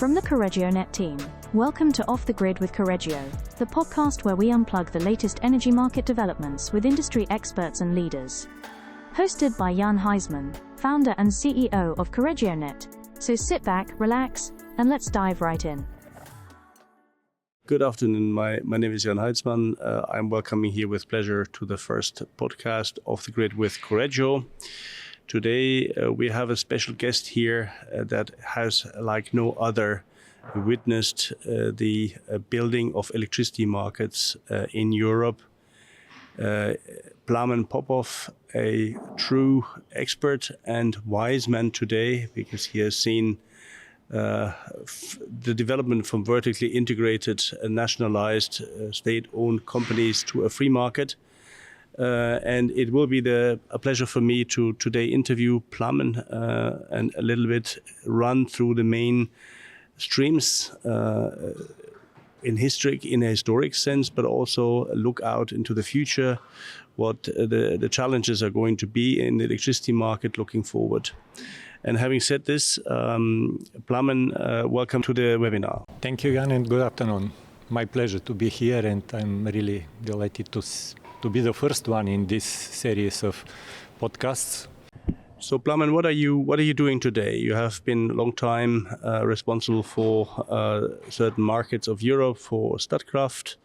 From the Correggio Net team, welcome to Off the Grid with Correggio, the podcast where we unplug the latest energy market developments with industry experts and leaders. Hosted by Jan Haizmann, founder and CEO of Correggio Net. So sit back, relax, and let's dive right in. Good afternoon. My name is Jan Haizmann. I'm welcoming here with pleasure to the first podcast Off the Grid with Correggio. Today we have a special guest here that has, like no other, witnessed the building of electricity markets in Europe. Plamen Popov, a true expert and wise man today, because he has seen the development from vertically integrated, nationalized, state-owned companies to a free market. And it will be a pleasure for me to today interview Plamen and a little bit run through the main streams in a historic sense, but also look out into the future, what the challenges are going to be in the electricity market looking forward. And having said this, Plamen, welcome to the webinar. Thank you, Jan, and good afternoon. My pleasure to be here, and I'm really delighted to be the first one in this series of podcasts. So, Plamen, what are you doing today? You have been a long time responsible for certain markets of Europe for Statkraft.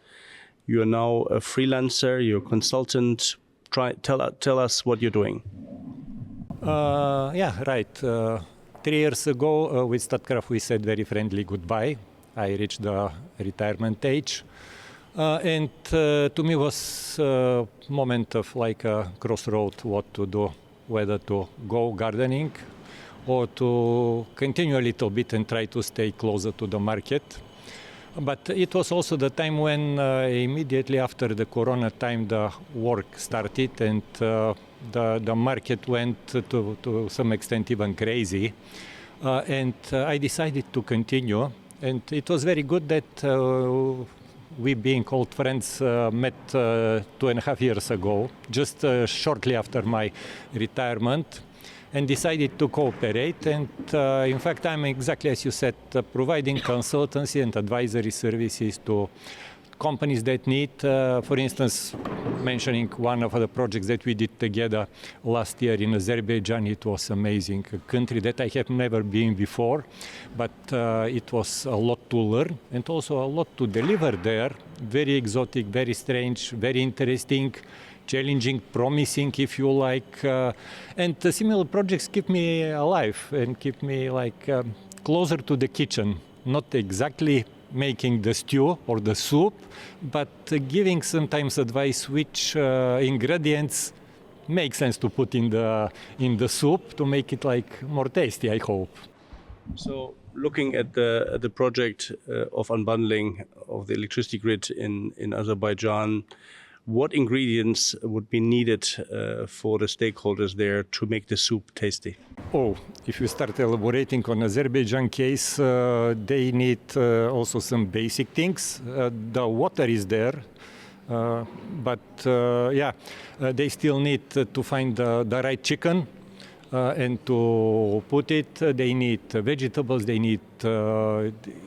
You are now a freelancer. You're a consultant. Tell us what you're doing. 3 years ago, with Statkraft, we said very friendly goodbye. I reached the retirement age. And to me was a moment of like a crossroad, what to do, whether to go gardening or to continue a little bit and try to stay closer to the market. But it was also the time when immediately after the Corona time, the work started and the market went to some extent even crazy. And I decided to continue. And it was very good that we, being old friends, met 2.5 years ago, just shortly after my retirement, and decided to cooperate. And in fact, I'm exactly as you said, providing consultancy and advisory services to companies that need, for instance, mentioning one of the projects that we did together last year in Azerbaijan. It was amazing, a country that I have never been before, but it was a lot to learn and also a lot to deliver there. Very exotic, very strange, very interesting, challenging, promising, if you like. And similar projects keep me alive and keep me closer to the kitchen, not exactly making the stew or the soup, but giving sometimes advice which ingredients make sense to put in the soup to make it more tasty, I hope. So looking at the project of unbundling of the electricity grid in Azerbaijan, what ingredients would be needed for the stakeholders there to make the soup tasty? If you start elaborating on Azerbaijan case, they need also some basic things. The water is there, but they still need to find the right chicken and to put it. They need vegetables. They need.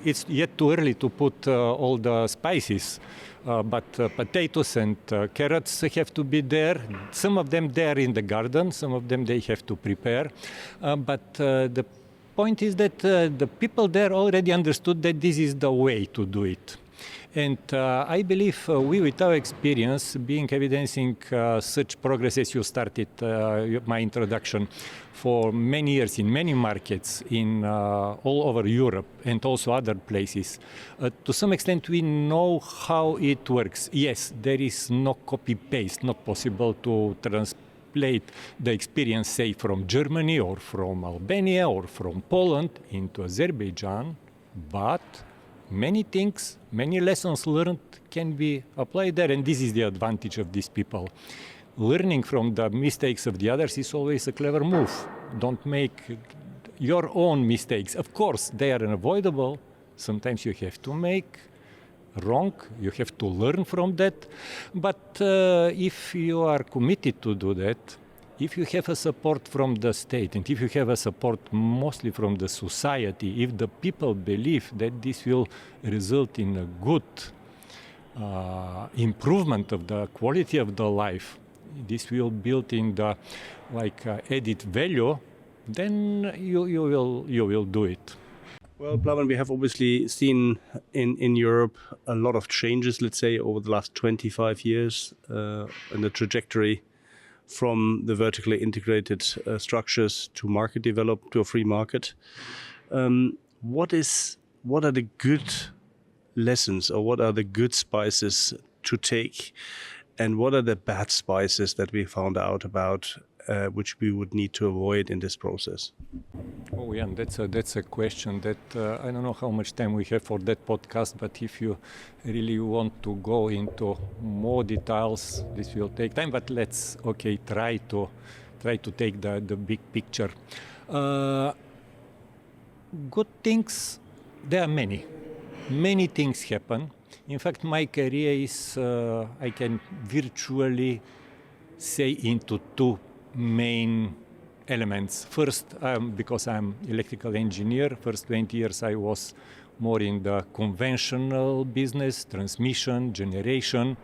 It's yet too early to put all the spices. But potatoes and carrots have to be there. Some of them there in the garden, some of them they have to prepare. But the point is that the people there already understood that this is the way to do it. And I believe we, with our experience, being evidencing such progress as you started my introduction, for many years in many markets in all over Europe and also other places, to some extent we know how it works. Yes, there is no copy-paste, not possible to translate the experience, say, from Germany or from Albania or from Poland into Azerbaijan, but many things, many lessons learned can be applied there, and this is the advantage of these people. Learning from the mistakes of the others is always a clever move. Don't make your own mistakes. Of course, they are unavoidable. Sometimes you have to make wrong. You have to learn from that. But if you are committed to do that, if you have a support from the state and if you have a support mostly from the society, if the people believe that this will result in a good improvement of the quality of the life, this will build in the added value, then you will do it. Well, Plamen, we have obviously seen in Europe a lot of changes, let's say, over the last 25 years in the trajectory from the vertically integrated structures to market developed to a free market. What are the good lessons, or what are the good spices to take, and what are the bad spices that we found out about, which we would need to avoid in this process? Oh, Jan, that's a question that I don't know how much time we have for that podcast, but if you really want to go into more details, this will take time. But let's try to take the big picture. Good things, there are many things happen. In fact, my career is I can virtually say into two main elements. First, because I'm electrical engineer, first 20 years I was more in the conventional business, transmission, generation,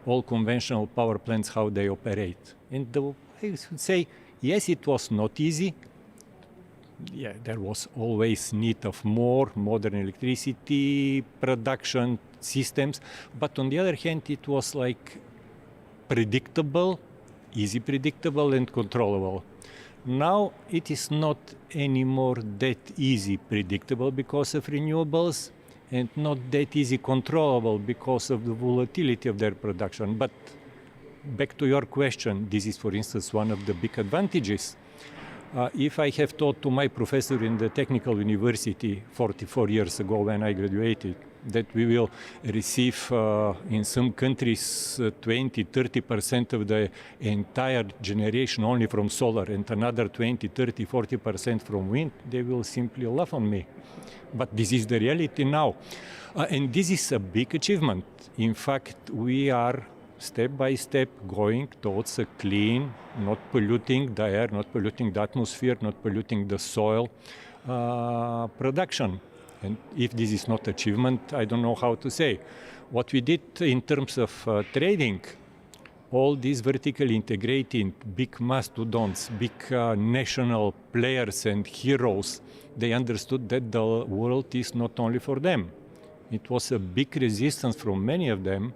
all conventional power plants, how they operate. And I would say, yes, it was not easy. Yeah, there was always need of more modern electricity production systems. But on the other hand, it was predictable, easy predictable and controllable. Now it is not anymore that easy predictable because of renewables, and not that easy controllable because of the volatility of their production. But back to your question, this is, for instance, one of the big advantages. If I have taught to my professor in the technical university 44 years ago when I graduated, that we will receive in some countries 20-30% of the entire generation only from solar and another 20-30-40% from wind, they will simply laugh on me. But this is the reality now. And this is a big achievement. In fact, we are step by step going towards a clean, not polluting the air, not polluting the atmosphere, not polluting the soil production. And if this is not achievement, I don't know how to say. What we did in terms of trading, all these vertically integrated big mastodons, big national players and heroes, they understood that the world is not only for them. It was a big resistance from many of them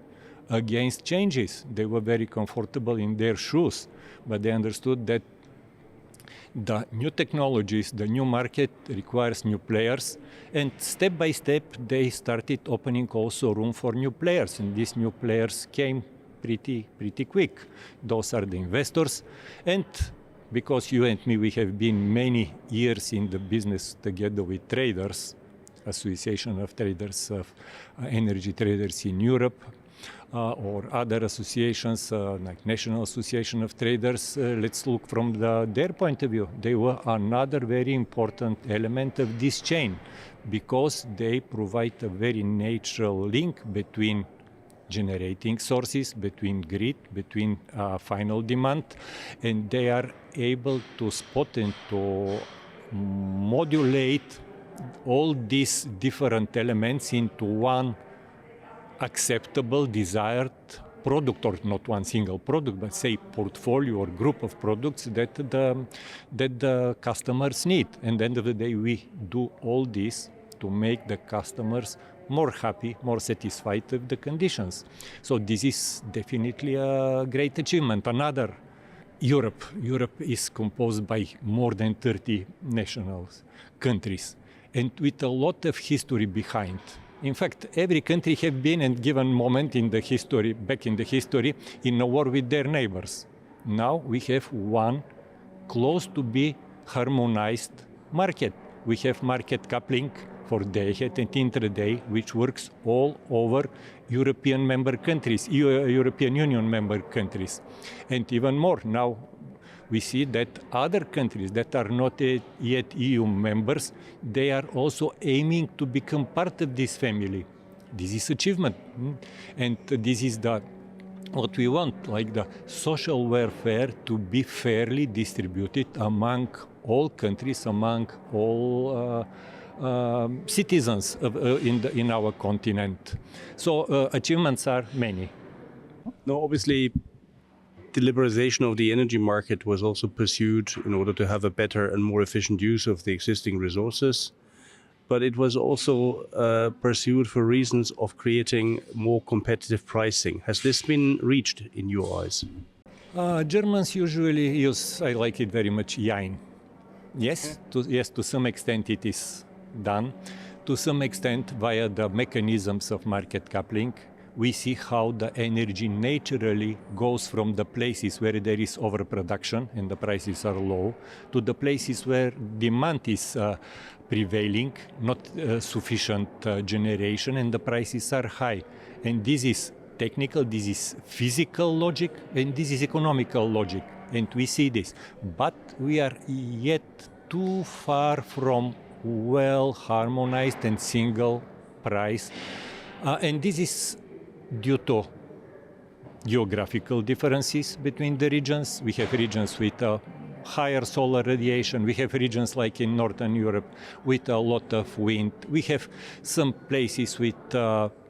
against changes. They were very comfortable in their shoes, but they understood that the new technologies, the new market requires new players, and step by step they started opening also room for new players, and these new players came pretty quick. Those are the investors, and because you and me, we have been many years in the business together with traders, Association of Traders of Energy Traders in Europe, or other associations like National Association of Traders, let's look from their point of view. They were another very important element of this chain because they provide a very natural link between generating sources, between grid, between final demand, and they are able to spot and to modulate all these different elements into one acceptable, desired product, or not one single product, but say portfolio or group of products that the customers need. And at the end of the day, we do all this to make the customers more happy, more satisfied with the conditions. So this is definitely a great achievement. Another, Europe is composed by more than 30 national countries, and with a lot of history behind. In fact, every country have been and given moment in the history, back in the history, in a war with their neighbors. Now we have one close to be harmonized market. We have market coupling for day ahead and intraday, which works all over European member countries, European Union member countries. And even more, now we see that other countries that are not yet EU members, they are also aiming to become part of this family. This is achievement. And this is the what we want, like the social welfare to be fairly distributed among all countries, among all citizens in our continent. So achievements are many. Now, obviously, the liberalization of the energy market was also pursued in order to have a better and more efficient use of the existing resources. But it was also pursued for reasons of creating more competitive pricing. Has this been reached in your eyes? Germans usually use, I like it very much, Jain. Yes, to some extent it is done. To some extent, via the mechanisms of market coupling, we see how the energy naturally goes from the places where there is overproduction and the prices are low to the places where demand is prevailing, not sufficient generation, and the prices are high. And this is technical, this is physical logic, and this is economical logic. And we see this. But we are yet too far from well harmonized and single price. And this is due to geographical differences between the regions. We have regions with higher solar radiation. We have regions like in Northern Europe with a lot of wind. We have some places with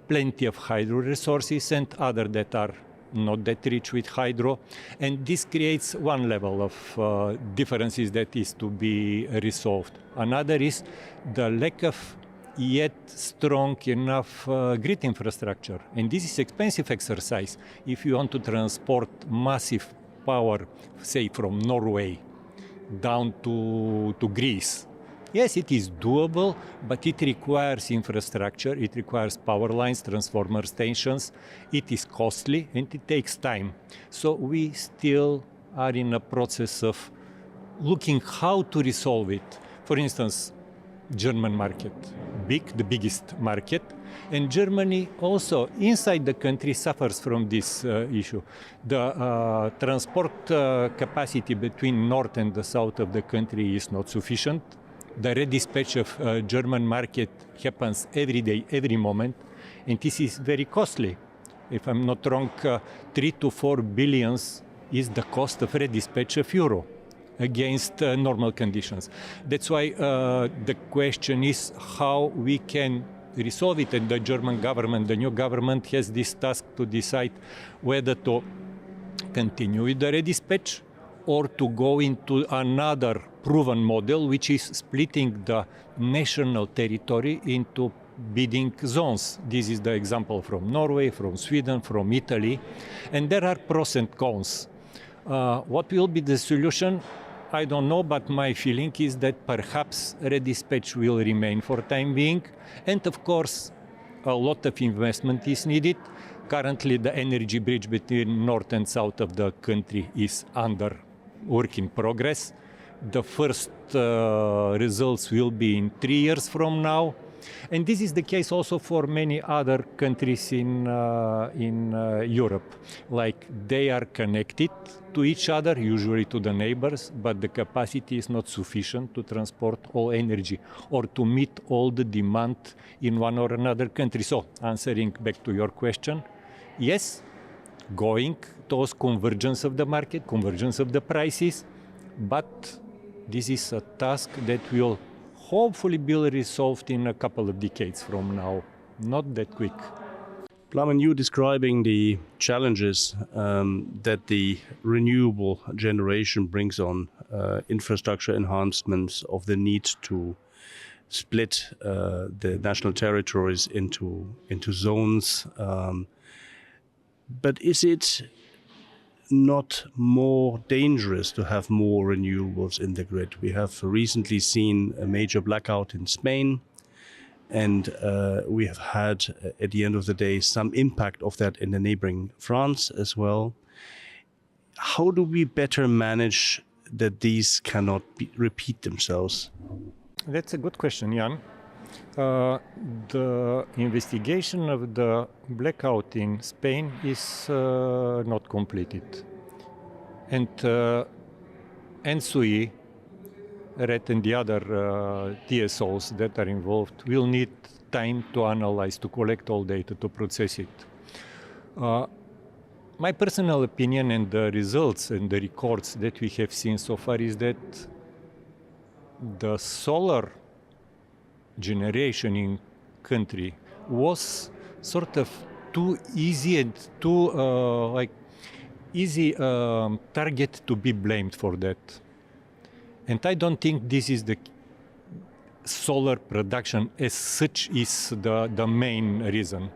plenty of hydro resources and other that are not that rich with hydro. And this creates one level of differences that is to be resolved. Another is the lack of yet strong enough grid infrastructure. And this is expensive exercise. If you want to transport massive power, say from Norway down to Greece, yes, it is doable, but it requires infrastructure, it requires power lines, transformer stations, it is costly, and it takes time. So we still are in a process of looking how to resolve it. For instance, German market, the biggest market, and Germany also inside the country suffers from this issue. The transport capacity between north and the south of the country is not sufficient. The redispatch of German market happens every day, every moment, and this is very costly. If I'm not wrong, 3 to 4 billions is the cost of redispatch of euro against normal conditions. That's why the question is how we can resolve it, and the German government, the new government, has this task to decide whether to continue with the redispatch or to go into another proven model, which is splitting the national territory into bidding zones. This is the example from Norway, from Sweden, from Italy, and there are pros and cons. What will be the solution? I don't know, but my feeling is that perhaps redispatch will remain for time being, and of course a lot of investment is needed. Currently the energy bridge between north and south of the country is under work in progress. The first results will be in 3 years from now. And this is the case also for many other countries in Europe. Like they are connected to each other, usually to the neighbors, but the capacity is not sufficient to transport all energy or to meet all the demand in one or another country. So, answering back to your question, yes, going towards convergence of the market, convergence of the prices, but this is a task that will hopefully be resolved in a couple of decades from now, not that quick. Plamen, you describing the challenges that the renewable generation brings on, infrastructure enhancements, of the need to split the national territories into zones. But is it not more dangerous to have more renewables in the grid? We have recently seen a major blackout in Spain, and we have had, at the end of the day, some impact of that in the neighboring France as well. How do we better manage that these cannot repeat themselves? That's a good question, Jan. The investigation of the blackout in Spain is not completed. And ENSUI, RED and the other TSOs that are involved will need time to analyze, to collect all data, to process it. my personal opinion and the results and the records that we have seen so far is that the solar generation in country was sort of too easy and too easy target to be blamed for that. And I don't think this is the solar production as such is the main reason.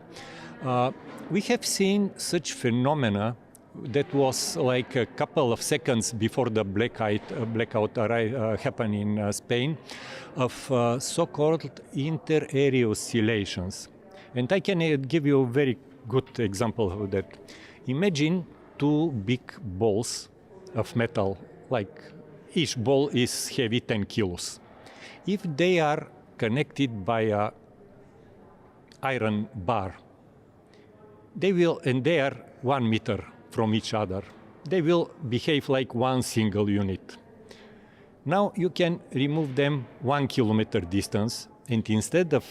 We have seen such phenomena that was like a couple of seconds before the blackout happened in Spain of so-called inter-area oscillations. And I can give you a very good example of that. Imagine two big balls of metal, like each ball is heavy 10 kilos. If they are connected by a iron bar, they are 1 meter from each other. They will behave like one single unit. Now you can remove them 1 kilometer distance, and instead of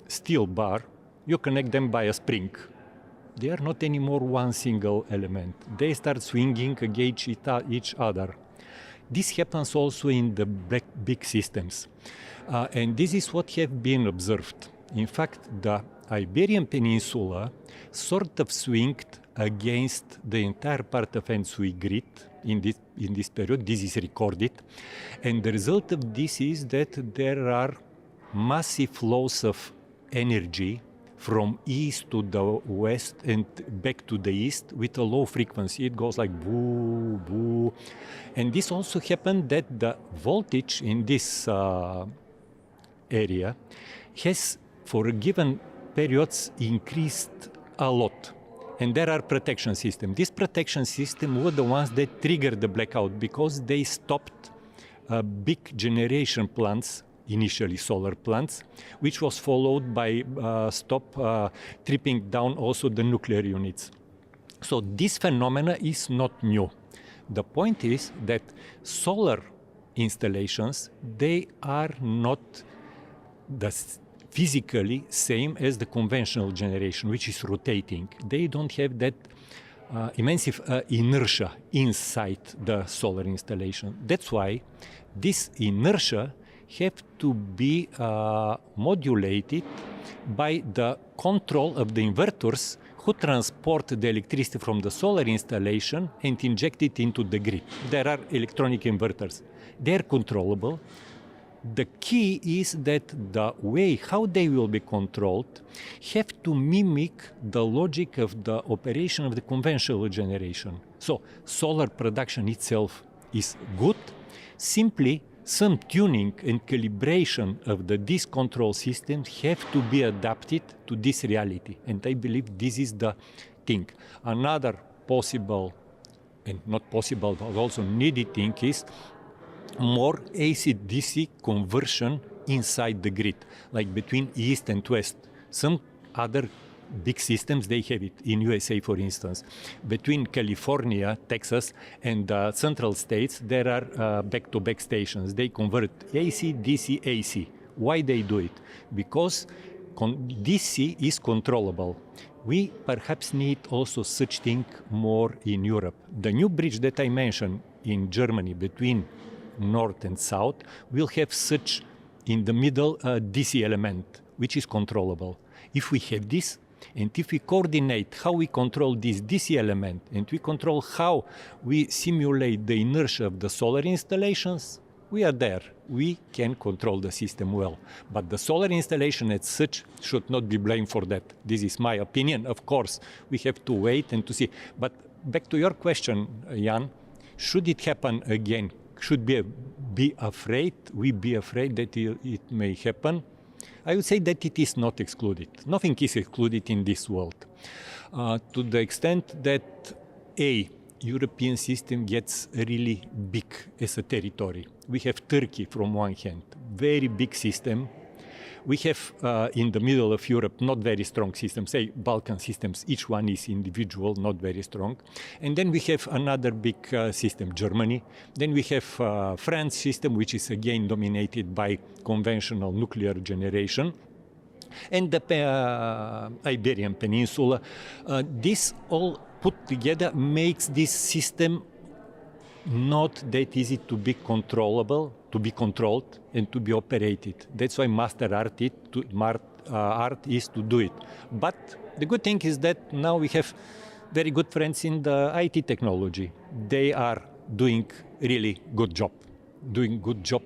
steel bar, you connect them by a spring. They are not anymore one single element. They start swinging against each other. This happens also in the big systems. And this is what has been observed. In fact, the Iberian Peninsula sort of swinged against the entire part of Ensui grid in this period. This is recorded. And the result of this is that there are massive flows of energy from east to the west and back to the east with a low frequency. It goes like boo, boo. And this also happened that the voltage in this area has, for given periods, increased a lot. And there are protection systems. This protection system were the ones that triggered the blackout because they stopped big generation plants, initially solar plants, which was followed by tripping down also the nuclear units. So this phenomena is not new. The point is that solar installations, they are not physically same as the conventional generation, which is rotating. They don't have that immense inertia inside the solar installation. That's why this inertia have to be modulated by the control of the inverters who transport the electricity from the solar installation and inject it into the grid. There are electronic inverters. They are controllable. The key is that the way how they will be controlled have to mimic the logic of the operation of the conventional generation. So solar production itself is good. Simply some tuning and calibration of these control systems have to be adapted to this reality. And I believe this is the thing. Another possible, and not possible, but also needed thing is more AC-DC conversion inside the grid, like between east and west. Some other big systems, they have it in USA, for instance. Between California, Texas, and the central states, there are back-to-back stations. They convert AC, DC, AC. Why they do it? Because DC is controllable. We perhaps need also such thing more in Europe. The new bridge that I mentioned in Germany between north and south will have such in the middle DC element, which is controllable. If we have this, and if we coordinate how we control this DC element, and we control how we simulate the inertia of the solar installations, we are there. We can control the system well. But the solar installation as such should not be blamed for that. This is my opinion. Of course, we have to wait and to see. But back to your question, Jan, should it happen again? Should we be afraid that it may happen? I would say that it is not excluded. Nothing is excluded in this world. To the extent that European system gets really big as a territory. We have Turkey from one hand, very big system. We have in the middle of Europe not very strong systems, say Balkan systems, each one is individual, not very strong. And then we have another big system, Germany. Then we have France system, which is again dominated by conventional nuclear generation. and the Iberian Peninsula. This all put together makes this system not that easy to be controllable, to be controlled, and to be operated. That's why master art is to do it. But the good thing is that now we have very good friends in the IT technology. They are doing really good job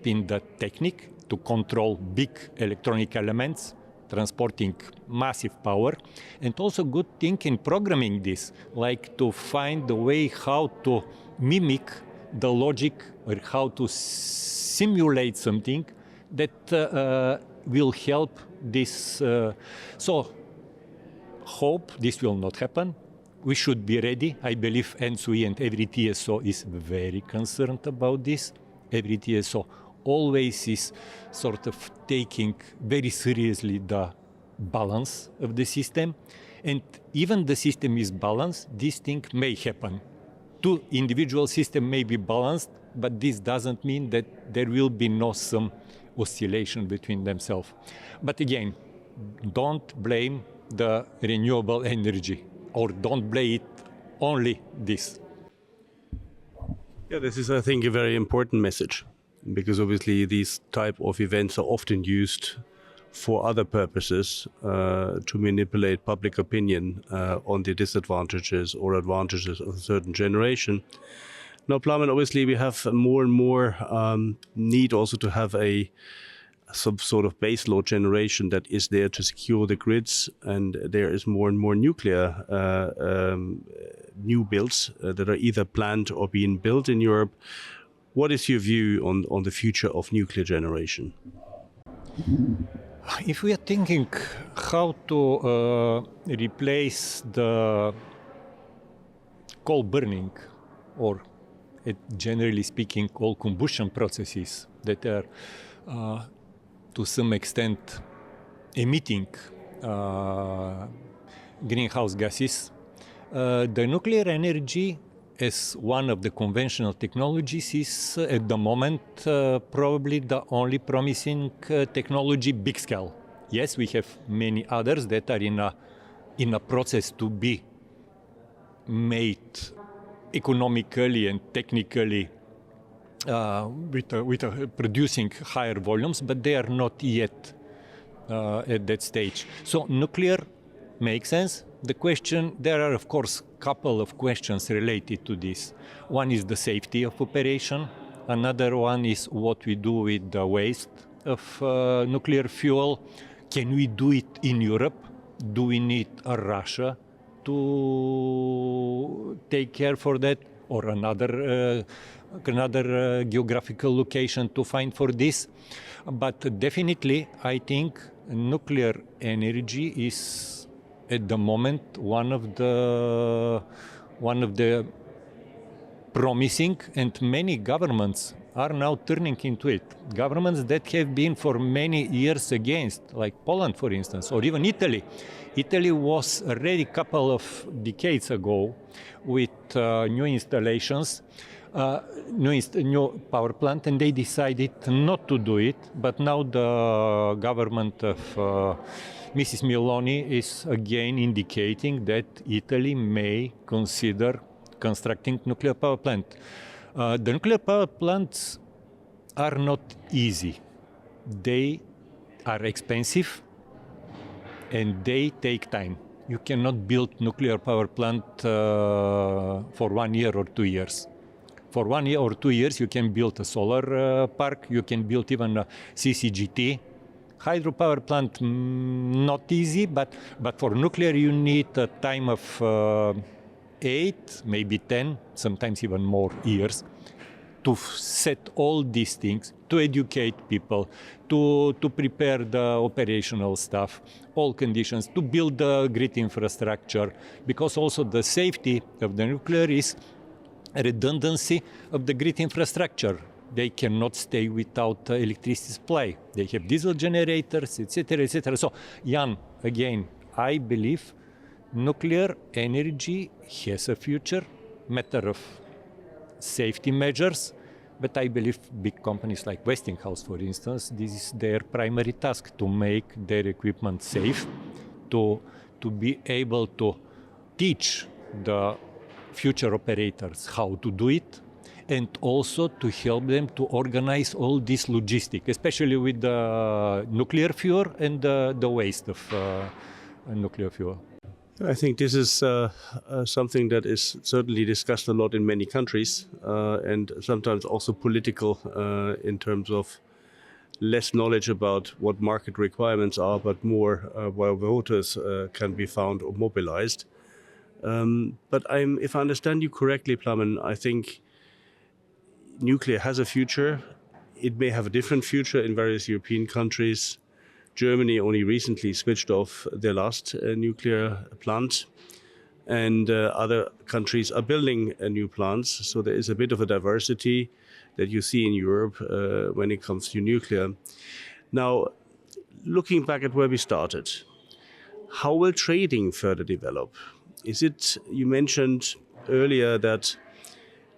in the technique to control big electronic elements, transporting massive power, and also good thing in programming this, like to find the way how to mimic the logic or how to simulate something that will help this. So hope this will not happen. We should be ready. I believe ENSUI and every TSO is very concerned about this. Every TSO always is sort of taking very seriously the balance of the system. And even the system is balanced, this thing may happen. Two individual systems may be balanced, but this doesn't mean that there will be some oscillation between themselves. But again, don't blame the renewable energy, or don't blame it only this. Yeah, this is, I think, a very important message, because obviously these type of events are often used for other purposes, to manipulate public opinion on the disadvantages or advantages of a certain generation. Now, Plamen, obviously we have more and more need also to have some sort of baseload generation that is there to secure the grids, and there is more and more nuclear new builds that are either planned or being built in Europe. What is your view on the future of nuclear generation? If we are thinking how to replace the coal burning, or generally speaking, all combustion processes that are to some extent emitting greenhouse gases, the nuclear energy as one of the conventional technologies is at the moment probably the only promising technology big scale. Yes, we have many others that are in a process to be made economically and technically with producing higher volumes, but they are not yet at that stage. So nuclear makes sense. There are of course couple of questions related to this. One is the safety of operation. Another one is what we do with the waste of nuclear fuel. Can we do it in Europe? Do we need a Russia to take care for that, or another geographical location to find for this? But definitely, I think nuclear energy is at the moment one of the promising, and many governments are now turning into it. Governments that have been for many years against, like Poland, for instance, or even Italy. Italy was already a couple of decades ago with new installations, new power plant, and they decided not to do it. But now the government of Mrs. Meloni is again indicating that Italy may consider constructing nuclear power plant. The nuclear power plants are not easy. They are expensive and they take time. You cannot build nuclear power plant for 1 year or 2 years. For 1 year or 2 years, you can build a solar park. You can build even a CCGT. Hydropower plant, not easy, but for nuclear, you need a time of 8, maybe 10, sometimes even more years to set all these things, to educate people, to prepare the operational stuff, all conditions, to build the grid infrastructure, because also the safety of the nuclear is redundancy of the grid infrastructure. They cannot stay without electricity supply. They have diesel generators, etc., etc. So, Jan, again, I believe nuclear energy has a future, matter of safety measures, But I believe big companies like Westinghouse, for instance, this is their primary task, to make their equipment safe, to be able to teach the future operators how to do it, and also to help them to organize all this logistics, especially with the nuclear fuel and the waste of nuclear fuel. I think this is something that is certainly discussed a lot in many countries, and sometimes also political in terms of less knowledge about what market requirements are, but more where voters can be found or mobilized. But if I understand you correctly, Plamen, I think nuclear has a future. It may have a different future in various European countries. Germany only recently switched off their last nuclear plant, and other countries are building new plants. So there is a bit of a diversity that you see in Europe when it comes to nuclear. Now, looking back at where we started, how will trading further develop? You mentioned earlier that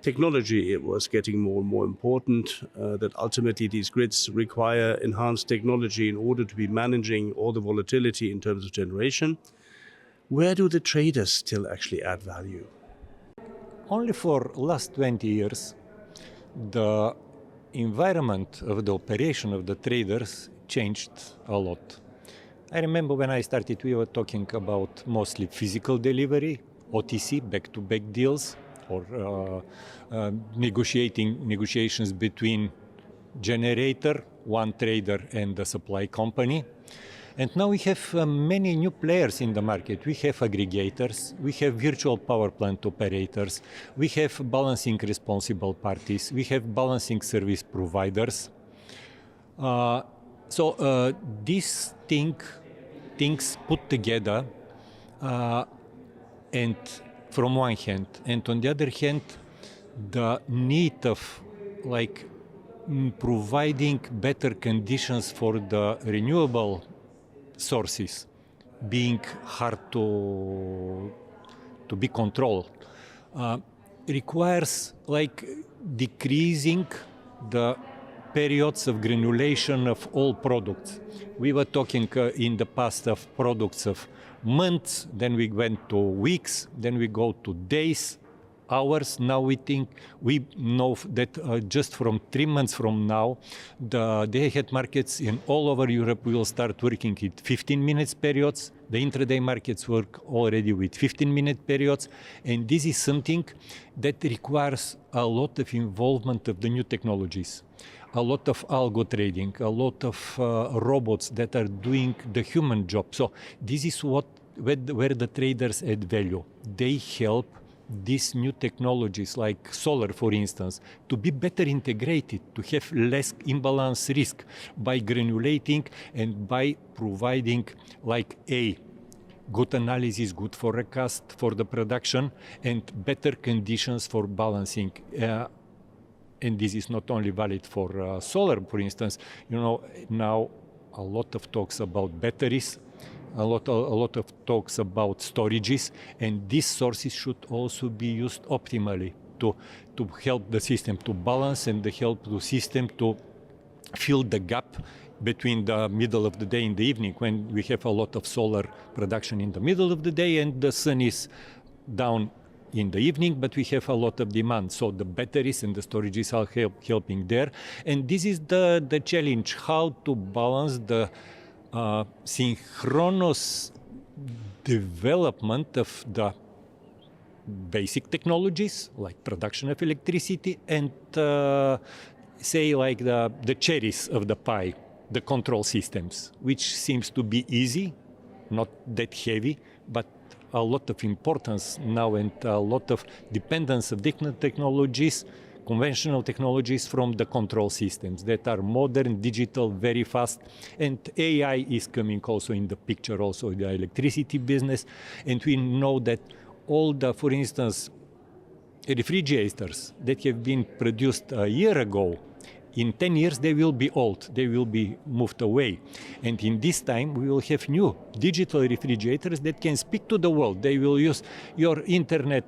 technology was getting more and more important, that ultimately these grids require enhanced technology in order to be managing all the volatility in terms of generation. Where do the traders still actually add value? Only for last 20 years, the environment of the operation of the traders changed a lot. I remember when I started, we were talking about mostly physical delivery, OTC, back-to-back deals, or negotiations between generator, one trader, and the supply company. And now we have many new players in the market. We have aggregators, we have virtual power plant operators, we have balancing responsible parties, we have balancing service providers. So these things put together, and from one hand, and on the other hand, the need of providing better conditions for the renewable sources being hard to be controlled requires decreasing the periods of granulation of all products. We were talking in the past of products of months, then we went to weeks, then we go to days, hours. Now we know that just from 3 months from now, the day-ahead markets in all over Europe will start working with 15 minutes periods. The intraday markets work already with 15-minute periods. And this is something that requires a lot of involvement of the new technologies, a lot of algo trading, a lot of robots that are doing the human job. So this is where the traders add value. They help these new technologies like solar, for instance, to be better integrated, to have less imbalance risk by granulating and by providing good analysis, good forecast for the production, and better conditions for balancing. And this is not only valid for solar, for instance. Now a lot of talks about batteries, a lot of talks about storages, and these sources should also be used optimally to help the system to balance and to help the system to fill the gap between the middle of the day and the evening, when we have a lot of solar production in the middle of the day and the sun is down in the evening, but we have a lot of demand. So the batteries and the storages are helping there. And this is the challenge, how to balance the synchronous development of the basic technologies like production of electricity and the cherries of the pie, the control systems, which seems to be easy, not that heavy, but a lot of importance now and a lot of dependence of different technologies, conventional technologies, from the control systems that are modern, digital, very fast. And AI is coming also in the picture, also in the electricity business. And we know that all the, for instance, refrigerators that have been produced a year ago, In 10 years, they will be old. They will be moved away. And in this time, we will have new digital refrigerators that can speak to the world. They will use your internet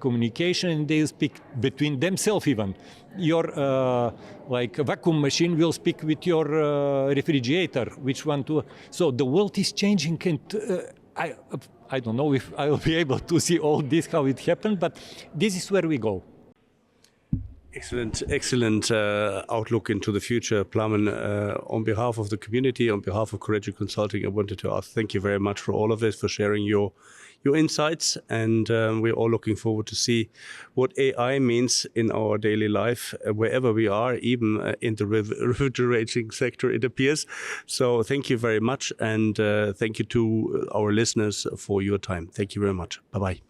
communication, and they will speak between themselves even. Your like vacuum machine will speak with your refrigerator, which one to... So the world is changing, and I don't know if I will be able to see all this, how it happened, but this is where we go. Excellent outlook into the future, Plamen. On behalf of the community, on behalf of Correggio Consulting, I wanted to ask thank you very much for all of this, for sharing your insights, and we're all looking forward to see what AI means in our daily life, wherever we are, even in the refrigerating sector, it appears. So thank you very much, and thank you to our listeners for your time. Thank you very much. Bye-bye.